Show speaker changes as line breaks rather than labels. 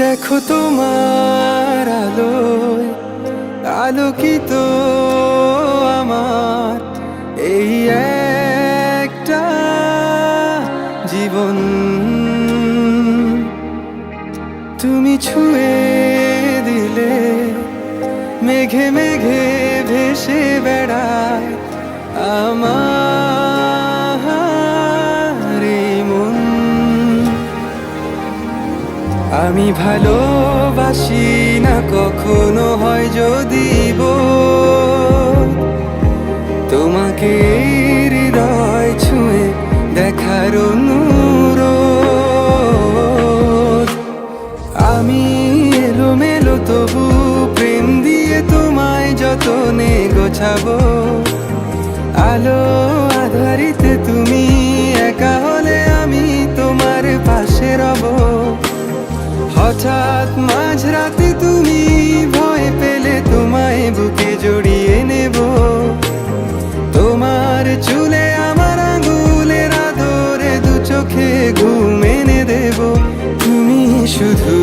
দেখো তোমার আলোয় আলোকিত আমার এই একটা জীবন। তুমি ছুঁয়ে দিলে মেঘে মেঘে ভেসে বেড়ায় আমার এই মন। আমি ভালোবাসি না কখনো হয় যদি তোমাকে হৃদয় ছুঁয়ে দেখার অনুরোধ। আমি এলোমেলো তবু প্রেম দিয়ে তোমায় যতনে গোছাবো। আলো আধারিতে তুমি একা হলে আমি তোমার পাশে রব। হঠাৎ মাঝরাতে তুমি ভয় পেলে তোমায় বুকে জড়িয়ে নেব। তোমার চুলে আমার আঙুলের আদরে দু চোখে ঘুম এনে দেব। তুমি শুধু